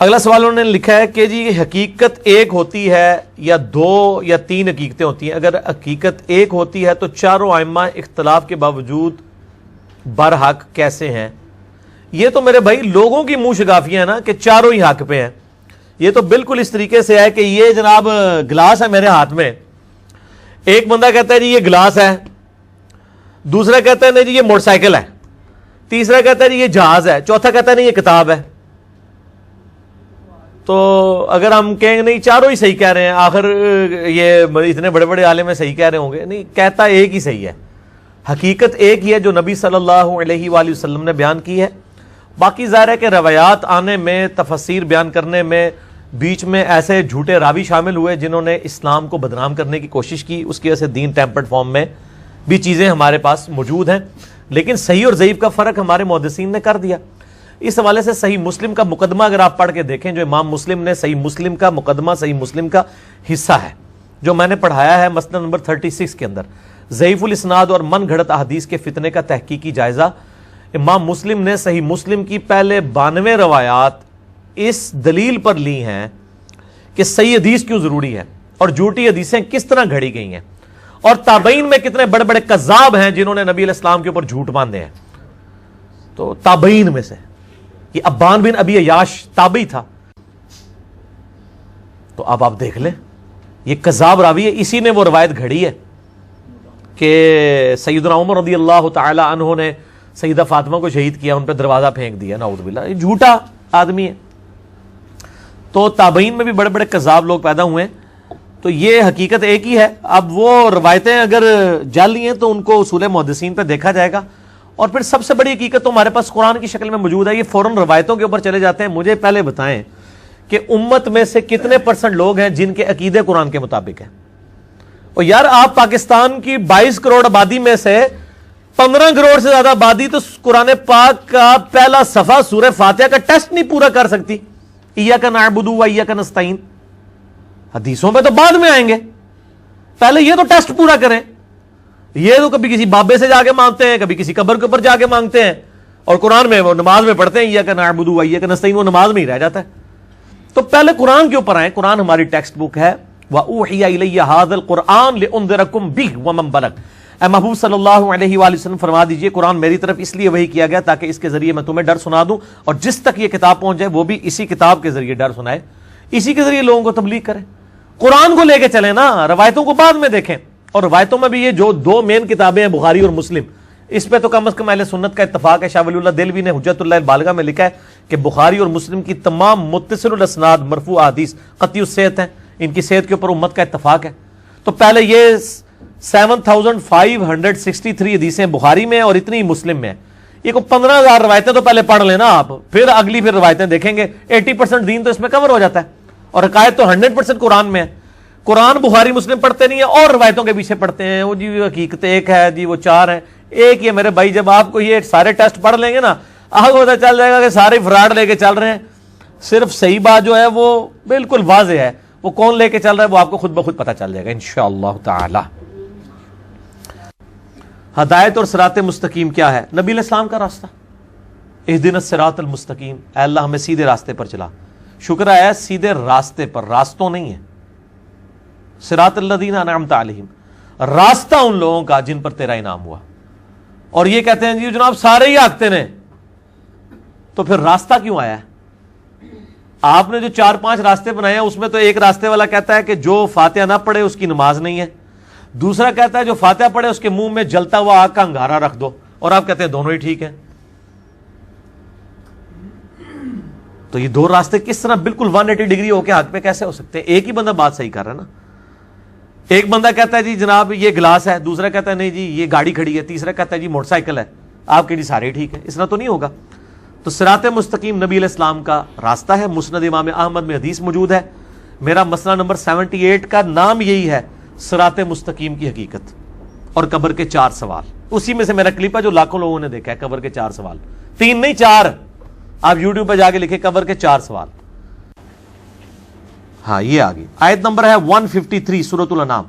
اگلا سوال انہوں نے لکھا ہے کہ جی حقیقت ایک ہوتی ہے یا دو یا تین حقیقتیں ہوتی ہیں؟ اگر حقیقت ایک ہوتی ہے تو چاروں ائمہ اختلاف کے باوجود برحق کیسے ہیں؟ یہ تو میرے بھائی لوگوں کی منہ شگافیاں ہیں نا کہ چاروں ہی حق پہ ہیں. یہ تو بالکل اس طریقے سے ہے کہ یہ جناب گلاس ہے میرے ہاتھ میں، ایک بندہ کہتا ہے جی یہ گلاس ہے، دوسرا کہتا ہے نہیں جی یہ موٹر سائیکل ہے، تیسرا کہتا ہے جی یہ جہاز ہے، چوتھا کہتا ہے نہیں یہ کتاب ہے. تو اگر ہم کہیں گے نہیں چاروں ہی صحیح کہہ رہے ہیں، آخر یہ اتنے بڑے بڑے عالم میں صحیح کہہ رہے ہوں گے، نہیں، کہتا ایک ہی صحیح ہے. حقیقت ایک ہی ہے جو نبی صلی اللہ علیہ وآلہ وسلم نے بیان کی ہے. باقی ظاہر ہے کہ روایات آنے میں، تفسیر بیان کرنے میں بیچ میں ایسے جھوٹے راوی شامل ہوئے جنہوں نے اسلام کو بدنام کرنے کی کوشش کی، اس کی وجہ سے دین ٹیمپرڈ فارم میں بھی چیزیں ہمارے پاس موجود ہیں. لیکن صحیح اور ضعیف کا فرق ہمارے محدثین نے کر دیا. اس حوالے سے صحیح مسلم کا مقدمہ اگر آپ پڑھ کے دیکھیں، جو امام مسلم نے صحیح مسلم کا مقدمہ صحیح مسلم کا حصہ ہے جو میں نے پڑھایا ہے مسئلہ نمبر 36 کے اندر، ضعیف الاسناد اور من گھڑت احادیث کے فتنے کا تحقیقی جائزہ، امام مسلم نے صحیح مسلم کی پہلے 92 روایات اس دلیل پر لی ہیں کہ صحیح حدیث کیوں ضروری ہے اور جھوٹی حدیثیں کس طرح گھڑی گئی ہیں، اور تابعین میں کتنے بڑے بڑے کذاب ہیں جنہوں نے نبی علیہ السلام کے اوپر جھوٹ باندھے ہیں. تو تابعین میں سے یہ ابان بن ابی عیاش تابعی تھا. تو اب آپ دیکھ لیں یہ کذاب راوی ہے، اسی نے وہ روایت گھڑی ہے کہ سیدنا عمر رضی اللہ تعالی عنہ نے سیدہ فاطمہ کو شہید کیا، ان پہ دروازہ پھینک دیا، نعوذ باللہ. یہ جھوٹا آدمی ہے. تو تابعین میں بھی بڑے بڑے کذاب لوگ پیدا ہوئے ہیں. تو یہ حقیقت ایک ہی ہے. اب وہ روایتیں اگر جعلی ہیں تو ان کو اصول محدثین پہ دیکھا جائے گا. اور پھر سب سے بڑی حقیقت تو ہمارے پاس قرآن کی شکل میں موجود ہے. یہ فوراً روایتوں کے اوپر چلے جاتے ہیں. مجھے پہلے بتائیں کہ امت میں سے کتنے % لوگ ہیں جن کے عقیدے قرآن کے مطابق ہیں؟ اور یار آپ پاکستان کی 22 کروڑ آبادی میں سے 15 کروڑ سے زیادہ آبادی تو قرآن پاک کا پہلا صفحہ سورہ فاتحہ کا ٹیسٹ نہیں پورا کر سکتی. ایاک نعبد و ایاک نستعین. حدیثوں پہ تو بعد میں آئیں گے، پہلے یہ تو ٹیسٹ پورا کریں. یہ تو کبھی کسی بابے سے جا کے مانگتے ہیں، کبھی کسی قبر کے اوپر جا کے مانگتے ہیں، اور قرآن میں وہ نماز میں پڑھتے ہیں ایاک نعبد و ایاک نستعین، وہ نماز میں ہی رہ جاتا ہے. تو پہلے قرآن کے اوپر آئیں. قرآن ہماری ٹیکسٹ بک ہے. وَأُوحِيَ إِلَيَّ هَذَا الْقُرْآنُ لِأُنذِرَكُم بِهِ وَمَن بَلَغَ. اے محبوب صلی اللہ علیہ وآلہ وسلم فرما دیجئے قرآن میری طرف اس لیے وحی کیا گیا تاکہ اس کے ذریعے میں تمہیں ڈر سنا دوں، اور جس تک یہ کتاب پہنچ جائے وہ بھی اسی کتاب کے ذریعے ڈر سنائے، اسی کے ذریعے لوگوں کو تبلیغ کرے. قرآن کو لے کے چلیں نا، روایتوں کو بعد میں دیکھیں. اور روایتوں میں بھی یہ جو 2 مین کتابیں ہیں بخاری اور مسلم، اس پہ تو کم از کم اہل سنت کا اتفاق ہے. شاہ ولی اللہ دہلوی نے حجت اللہ البالغہ میں لکھا ہے کہ بخاری اور مسلم کی تمام متصل الاسناد مرفوع احادیث قطعی الصحت ہیں، ان کی صحت کے اوپر امت کا اتفاق ہے. تو پہلے یہ 7563 حدیثیں بخاری میں اور اتنی مسلم میں. یہ کو 15,000 روایتیں تو پہلے پڑھ لینا آپ، پھر اگلی پھر روایتیں دیکھیں گے. 80% دین تو اس میں کور ہو جاتا ہے، اور عقائد تو 100% قرآن میں ہے. قرآن بخاری مسلم پڑھتے نہیں ہیں اور روایتوں کے پیچھے پڑھتے ہیں. وہ جی حقیقت ایک ہے جی، وہ 4 ہیں. ایک ہی ہے میرے بھائی. جب آپ کو یہ سارے ٹیسٹ پڑھ لیں گے نا، آپ کو پتہ چل جائے گا کہ سارے فراڈ لے کے چل رہے ہیں. صرف صحیح بات جو ہے وہ بالکل واضح ہے، وہ کون لے کے چل رہا ہے وہ آپ کو خود بخود پتہ چل جائے گا انشاءاللہ تعالی. ہدایت اور صراط مستقیم کیا ہے؟ نبی علیہ السلام کا راستہ. اہدنا الصراط المستقیم، اے اللہ ہمیں سیدھے راستے پر چلا. شکر ہے سیدھے راستے پر، راستوں نہیں ہے. صراط الذین انعمت علیہم، راستہ ان لوگوں کا جن پر تیرا انعام ہوا. اور یہ کہتے ہیں جی جناب سارے ہی آگتے نے، تو پھر راستہ کیوں آیا ہے؟ آپ نے جو 4-5 راستے بنائے ہیں اس میں تو ایک راستے والا کہتا ہے کہ جو فاتحہ نہ پڑھے اس کی نماز نہیں ہے، دوسرا کہتا ہے جو فاتحہ پڑھے اس کے منہ میں جلتا ہوا آگ کا انگارہ رکھ دو، اور آپ کہتے ہیں دونوں ہی ٹھیک ہیں. تو یہ 2 راستے کس طرح بالکل 180 ڈگری ہو کے حق پہ کیسے ہو سکتے ہیں؟ ایک ہی بندہ بات صحیح کر رہا ہے نا. ایک بندہ کہتا ہے جی جناب یہ گلاس ہے، دوسرا کہتا ہے نہیں جی یہ گاڑی کھڑی ہے، تیسرا کہتا ہے جی موٹر سائیکل ہے. آپ کے جی سارے ٹھیک ہیں، اس طرح تو نہیں ہوگا. تو صراط مستقیم نبی علیہ السلام کا راستہ ہے. مسند امام احمد میں حدیث موجود ہے. میرا مسئلہ نمبر 78 کا نام یہی ہے، صراط مستقیم کی حقیقت اور قبر کے 4 سوال. اسی میں سے میرا کلپ ہے جو لاکھوں لوگوں نے دیکھا ہے. قبر کے 4 سوال، 3 نہیں 4. آپ یوٹیوب پہ جا کے لکھیں قبر کے 4 سوال. ہاں یہ آگئی آیت نمبر ہے 153 سورۃ الانعام.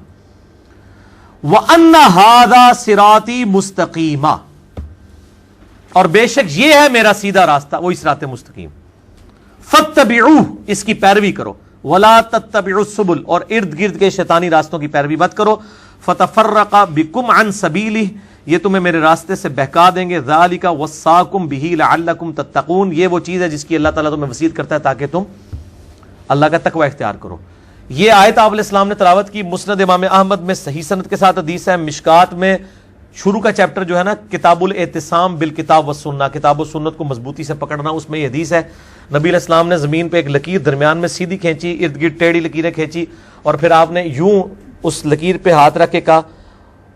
وَأَنَّ هَذَا صِرَاطِي مُسْتَقِيمًا، اور بے شک یہ ہے میرا سیدھا راستہ، وہی صراط مستقیم. فاتبعوہ اس کی پیروی کرو، ولا تتبعوا السبل اور ارد گرد کے شیطانی راستوں کی پیروی مت کرو، فتفرق بکم عن سبیلہ یہ تمہیں میرے راستے سے بہکا دیں گے، ذالک وصاکم بہ لعلکم تتقون یہ وہ چیز ہے جس کی اللہ تعالیٰ تمہیں وصیت کرتا ہے تاکہ تم اللہ کا تقوی اختیار کرو۔ یہ آیت آپ علیہ السلام نے تلاوت کی، مسند امام احمد میں صحیح سند کے ساتھ حدیث ہے، مشکات میں شروع کا چیپٹر جو ہے نا کتاب الاعتصام بالکتاب والسنہ، کتاب و سنت کو مضبوطی سے پکڑنا، اس میں یہ حدیث ہے نبی علیہ السلام نے زمین پہ ایک لکیر درمیان میں سیدھی کھینچی، ارد گرد ٹیڑھی لکیریں کھینچی، اور پھر آپ نے یوں اس لکیر پہ ہاتھ رکھ کے کہا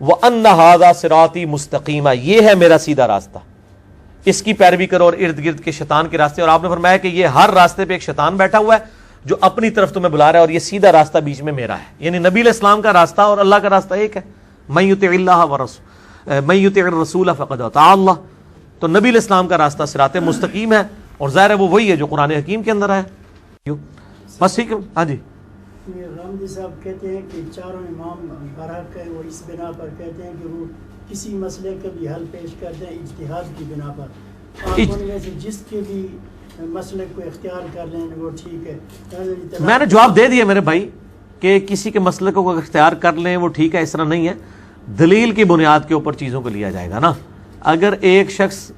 وَأَنَّ هَذَا صِرَاطِي مُسْتَقِيمًا یہ ہے میرا سیدھا راستہ، اس کی پیروی کرو اور ارد گرد کے شیطان کے راستے، اور آپ نے فرمایا کہ یہ ہر راستے پہ ایک شیطان بیٹھا ہوا ہے جو اپنی طرف تمہیں بلا رہا ہے، اور یہ سیدھا راستہ بیچ میں میرا ہے، یعنی نبی علیہ السلام کا راستہ اور اللہ کا راستہ ایک ہے، مَن يُطِعِ اللَّهَ مَن يُطِعِ الرَّسُولَ فَقَدْ أَطَاعَ اللَّهَ تو نبی علیہ السلام کا راستہ صراط مستقیم ہے، اور ظاہر ہے وہ وہی ہے جو قرآن حکیم کے اندر ہے۔ بس ٹھیک ہے، ہاں جی۔ غامدی صاحب کہتے ہیں کہ چاروں امام برحق ہے، وہ اس بنا پر کہتے ہیں کہ وہ کسی مسئلے کا بھی حل پیش کرتے ہیں اجتہاد کی بنا پر، آپ ان میں سے جس کے بھی مسئلے کو اختیار کر لیں وہ ٹھیک ہے۔ میں نے جواب دے دیا میرے بھائی کہ کسی کے مسئلے کو اختیار کر لیں وہ ٹھیک ہے، اس طرح نہیں ہے، دلیل کی بنیاد کے اوپر چیزوں کو لیا جائے گا نا۔ اگر ایک شخص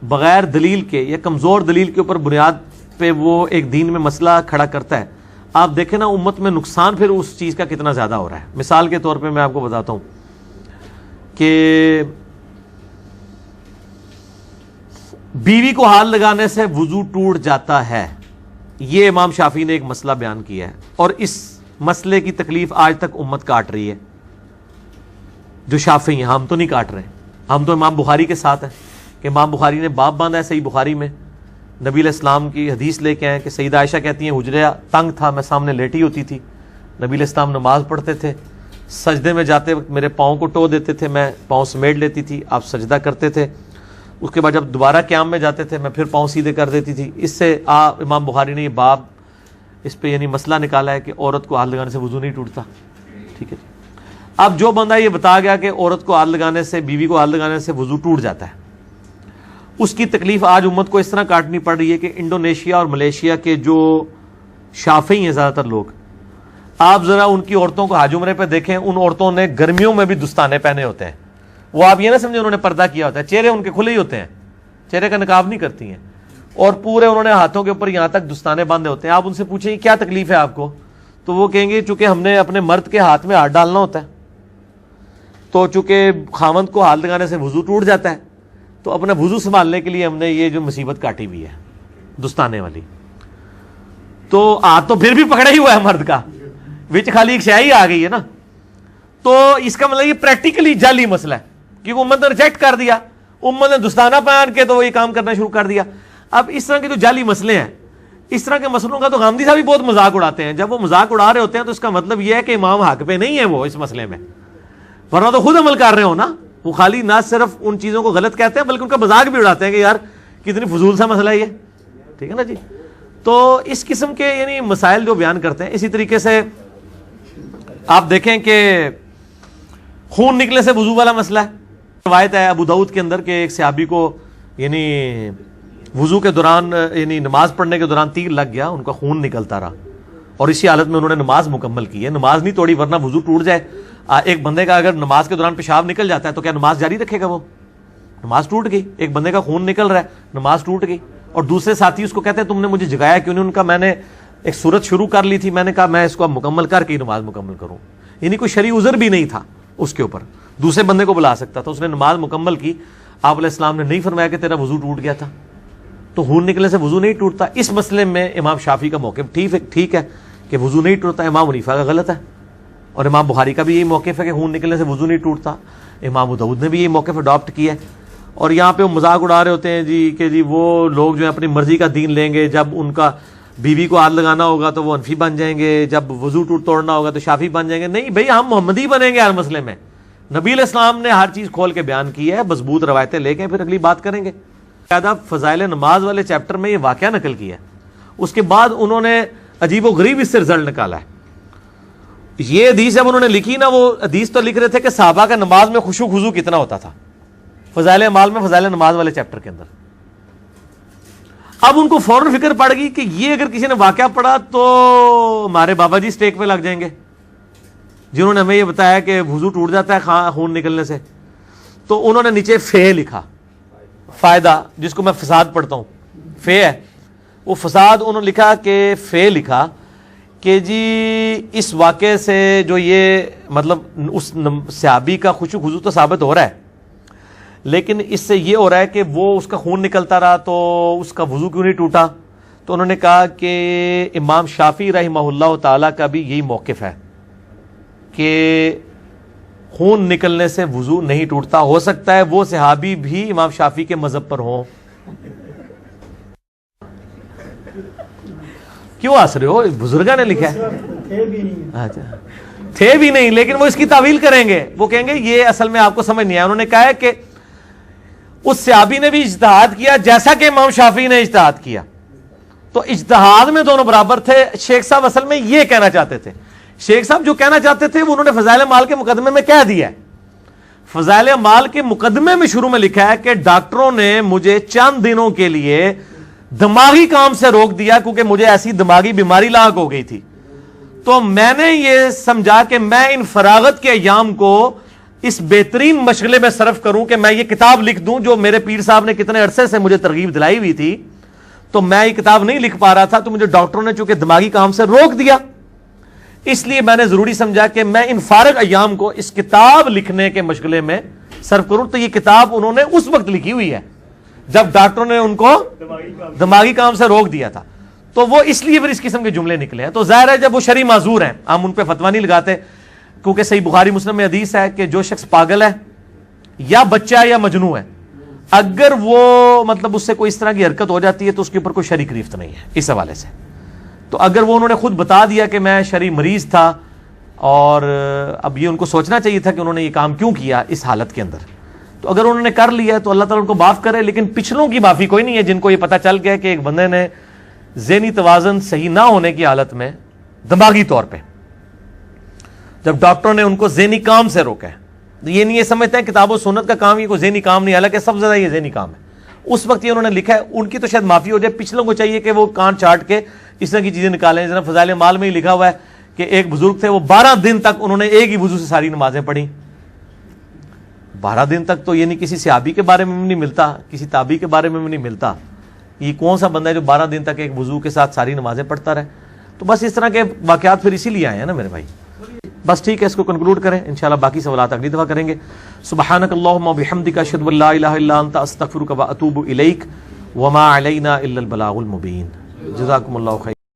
بغیر دلیل کے یا کمزور دلیل کے اوپر بنیاد پہ وہ ایک دین میں مسئلہ کھڑا کرتا ہے، آپ دیکھیں نا امت میں نقصان پھر اس چیز کا کتنا زیادہ ہو رہا ہے۔ مثال کے طور پہ میں آپ کو بتاتا ہوں کہ بیوی کو ہاتھ لگانے سے وضو ٹوٹ جاتا ہے، یہ امام شافعی نے ایک مسئلہ بیان کیا ہے، اور اس مسئلے کی تکلیف آج تک امت کاٹ رہی ہے جو شافعی ہیں، ہم تو نہیں کاٹ رہے، ہم تو امام بخاری کے ساتھ ہیں کہ امام بخاری نے باب باندھا ہے صحیح بخاری میں، نبی علیہ السلام کی حدیث لے کے آئے کہ سیدہ عائشہ کہتی ہیں حجرہ تنگ تھا، میں سامنے لیٹی ہوتی تھی، نبی علیہ السلام نماز پڑھتے تھے، سجدے میں جاتے وقت میرے پاؤں کو ٹو دیتے تھے، میں پاؤں سمیٹ لیتی تھی، آپ سجدہ کرتے تھے، اس کے بعد جب دوبارہ قیام میں جاتے تھے میں پھر پاؤں سیدھے کر دیتی تھی۔ اس سے امام بخاری نے یہ باب اس پہ یعنی مسئلہ نکالا ہے کہ عورت کو ہاتھ لگانے سے وضو نہیں ٹوٹتا، ٹھیک ہے جی۔ اب جو بندہ یہ بتا گیا کہ عورت کو ہاتھ لگانے سے، بیوی کو ہاتھ لگانے سے وضو ٹوٹ جاتا ہے، اس کی تکلیف آج امت کو اس طرح کاٹنی پڑ رہی ہے کہ انڈونیشیا اور ملیشیا کے جو شافعی ہیں زیادہ تر لوگ، آپ ذرا ان کی عورتوں کو حج عمرے پہ دیکھیں، ان عورتوں نے گرمیوں میں بھی دستانے پہنے ہوتے ہیں، وہ آپ یہ نہ سمجھیں انہوں نے پردہ کیا ہوتا ہے، چہرے ان کے کھلے ہی ہوتے ہیں، چہرے کا نقاب نہیں کرتی ہیں، اور پورے انہوں نے ہاتھوں کے اوپر یہاں تک دستانے باندھے ہوتے ہیں۔ آپ ان سے پوچھیں کیا تکلیف ہے آپ کو، تو وہ کہیں گے چونکہ ہم نے اپنے مرد کے ہاتھ میں ہاتھ ڈالنا ہوتا ہے، تو چونکہ خاوند کو ہاتھ لگانے سے وضو ٹوٹ جاتا ہے، تو اپنا وضو سنبھالنے کے لیے ہم نے یہ جو مصیبت کاٹی ہوئی ہے دستانے والی، تو ہاتھ تو پھر بھی پکڑا ہی ہوا ہے مرد کا، وچ خالی ایک شاہی آ گئی ہے نا، تو اس کا مطلب یہ پریکٹیکلی جعلی مسئلہ ہے، کیونکہ امت نے ریجیکٹ کر دیا، امت نے دستانہ پہن کے تو وہ یہ کام کرنا شروع کر دیا۔ اب اس طرح کے جو جعلی مسئلے ہیں، اس طرح کے مسئلوں کا تو غامدی صاحب بھی بہت مذاق اڑاتے ہیں، جب وہ مذاق اڑا رہے ہوتے ہیں تو اس کا مطلب یہ ہے کہ امام حق پہ نہیں ہے وہ اس مسئلے میں، ورنہ تو خود عمل کر رہے ہو نا، وہ خالی نہ صرف ان چیزوں کو غلط کہتے ہیں بلکہ ان کا مذاق بھی اڑاتے ہیں کہ یار کتنی فضول سا مسئلہ ہے یہ، ٹھیک ہے نا جی۔ تو اس قسم کے یعنی مسائل جو بیان کرتے ہیں، اسی طریقے سے آپ دیکھیں کہ خون نکلے سے وضو والا مسئلہ ہے، روایت ہے ابو داؤد کے اندر کہ ایک صحابی کو یعنی وضو کے دوران یعنی نماز پڑھنے کے دوران تیر لگ گیا، ان کا خون نکلتا رہا، اور اسی حالت میں انہوں نے نماز مکمل کی ہے، نماز نہیں توڑی ورنہ وضو ٹوٹ جائے۔ ایک بندے کا اگر نماز کے دوران پیشاب نکل جاتا ہے تو کیا نماز جاری رکھے گا؟ وہ نماز ٹوٹ گئی، ایک بندے کا خون نکل رہا ہے، نماز ٹوٹ گئی، اور دوسرے ساتھی اس کو کہتے ہیں تم نے مجھے جگایا کیوں نہیں؟ ان کا میں نے ایک سورت شروع کر لی تھی، میں نے کہا میں اس کو اب مکمل کر کے ہی نماز مکمل کروں، یعنی کوئی شرعی عذر بھی نہیں تھا اس کے اوپر، دوسرے بندے کو بلا سکتا تھا، اس نے نماز مکمل کی، آپ علیہ السلام نے نہیں فرمایا کہ تیرا وضو ٹوٹ گیا تھا، تو خون نکلنے سے وضو نہیں ٹوٹتا۔ اس مسئلے میں امام شافعی کا موقف ٹھیک ہے کہ وضو نہیں ٹوٹتا، امام حنیفہ کا غلط ہے، اور امام بخاری کا بھی یہی موقف ہے کہ خون نکلنے سے وضو نہیں ٹوٹتا، امام ابو داؤد نے بھی یہی موقف اڈاپٹ کیا ہے۔ اور یہاں پہ وہ مذاق اڑا رہے ہوتے ہیں جی کہ جی وہ لوگ جو ہے اپنی مرضی کا دین لیں گے، جب ان کا بیوی کو ہاتھ لگانا ہوگا تو وہ حنفی بن جائیں گے، جب وضو توڑنا ہوگا تو شافعی بن جائیں گے۔ نہیں بھائی، ہم محمدی بنیں گے ہر مسئلے میں، نبی علیہ السلام نے ہر چیز کھول کے بیان کی ہے، مضبوط روایتیں لے کے پھر اگلی بات کریں گے۔ زیادہ فضائل نماز والے چیپٹر میں یہ واقعہ نقل کیا ہے، اس کے بعد انہوں نے عجیب و غریب اس سے رزلٹ نکالا ہے۔ یہ حدیث جب انہوں نے لکھی نا، وہ حدیث تو لکھ رہے تھے کہ صحابہ کا نماز میں خشوع خضوع کتنا ہوتا تھا، فضائل اعمال میں فضائل نماز والے چیپٹر کے اندر۔ اب ان کو فوراً فکر پڑ گئی کہ یہ اگر کسی نے واقعہ پڑھا تو ہمارے بابا جی اسٹیک پہ لگ جائیں گے جنہوں نے ہمیں یہ بتایا کہ وضو ٹوٹ جاتا ہے خون نکلنے سے. تو انہوں نے نیچے فے لکھا, فائدہ, جس کو میں فساد پڑھتا ہوں, فے ہے وہ فساد. انہوں نے لکھا کہ فے لکھا کہ جی اس واقعے سے جو یہ مطلب اس صحابی کا خشوع خضوع تو ثابت ہو رہا ہے, لیکن اس سے یہ ہو رہا ہے کہ وہ اس کا خون نکلتا رہا تو اس کا وضو کیوں نہیں ٹوٹا. تو انہوں نے کہا کہ امام شافعی رحمہ اللہ تعالیٰ کا بھی یہی موقف ہے کہ خون نکلنے سے وضو نہیں ٹوٹتا. ہو سکتا ہے وہ صحابی بھی امام شافعی کے مذہب پر ہوں. کیوں ہنس رہے ہو؟ بزرگاں نے لکھا ہے. تھے بھی نہیں, لیکن وہ اس کی تعویل کریں گے, وہ کہیں گے یہ اصل میں آپ کو سمجھ نہیں آیا. انہوں نے کہا ہے کہ اس صحابی نے بھی اجتہاد کیا جیسا کہ امام شافعی نے اجتہاد کیا, تو اجتہاد میں دونوں برابر تھے. شیخ صاحب اصل میں یہ کہنا چاہتے تھے, شیخ صاحب جو کہنا چاہتے تھے وہ انہوں نے فضائل اعمال کے مقدمے میں کہہ دیا ہے. فضائل اعمال کے مقدمے میں شروع میں لکھا ہے کہ ڈاکٹروں نے مجھے چند دنوں کے لیے دماغی کام سے روک دیا کیونکہ مجھے ایسی دماغی بیماری لاحق ہو گئی تھی, تو میں نے یہ سمجھا کہ میں ان فراغت کے ایام کو اس بہترین مشغلے میں صرف کروں کہ میں یہ کتاب لکھ دوں جو میرے پیر صاحب نے کتنے عرصے سے مجھے ترغیب دلائی ہوئی تھی. تو میں یہ کتاب نہیں لکھ پا رہا تھا, تو مجھے ڈاکٹروں نے چونکہ دماغی کام سے روک دیا, اس لیے میں نے ضروری سمجھا کہ میں ان فارغ ایام کو اس کتاب لکھنے کے مشغلے میں صرف کروں. تو یہ کتاب انہوں نے اس وقت لکھی ہوئی ہے جب ڈاکٹروں نے ان کو دماغی کام سے روک دیا تھا, تو وہ اس لیے پھر اس قسم کے جملے نکلے ہیں. تو ظاہر ہے جب وہ شرعی معذور ہیں, ہم ان پہ فتویٰ نہیں لگاتے, کیونکہ صحیح بخاری مسلم میں حدیث ہے کہ جو شخص پاگل ہے یا بچہ ہے یا مجنون ہے, اگر وہ مطلب اس سے کوئی اس طرح کی حرکت ہو جاتی ہے تو اس کے اوپر کوئی شرعی گرفت نہیں ہے اس حوالے سے. تو اگر وہ انہوں نے خود بتا دیا کہ میں شرعی مریض تھا, اور اب یہ ان کو سوچنا چاہیے تھا کہ انہوں نے یہ کام کیوں کیا اس حالت کے اندر, تو اگر انہوں نے کر لیا تو اللہ تعالیٰ ان کو معاف کرے. لیکن پچھلوں کی معافی کوئی نہیں ہے جن کو یہ پتہ چل گیا کہ ایک بندے نے ذہنی توازن صحیح نہ ہونے کی حالت میں دماغی طور پہ, جب ڈاکٹروں نے ان کو ذہنی کام سے روکا ہے, یہ نہیں یہ سمجھتے ہیں کتاب و سنت کا کام یہ کوئی ذہنی کام نہیں, حالانکہ سب سے زیادہ یہ ذہنی کام ہے. اس وقت یہ انہوں نے لکھا ہے, ان کی تو شاید معافی ہو جائے, پچھلوں کو چاہیے کہ وہ کان چاٹ کے اس طرح کی چیزیں نکالیں. جناب فضائل مال میں ہی لکھا ہوا ہے کہ ایک بزرگ تھے, وہ 12 دن تک انہوں نے ایک ہی وضو سے ساری نمازیں پڑھی. 12 دن تک تو یہ نہیں کسی صحابی کے بارے میں بھی نہیں ملتا, کسی تابعی کے بارے میں بھی نہیں ملتا. یہ کون سا بندہ ہے جو 12 دن تک ایک وضو کے ساتھ ساری نمازیں پڑھتا رہے؟ تو بس اس طرح کے واقعات پھر اسی لیے آئے ہیں نا میرے بھائی. بس ٹھیک ہے, اس کو کنکلوڈ کریں, انشاءاللہ باقی سوالات اگلی دفعہ کریں گے. سبحانک اللہم و بحمدک, اشہد ان لا الہ الا انت, استغفرک و اتوب الیک, وما علینا الا البلاغ المبین. جزاکم اللہ خیر.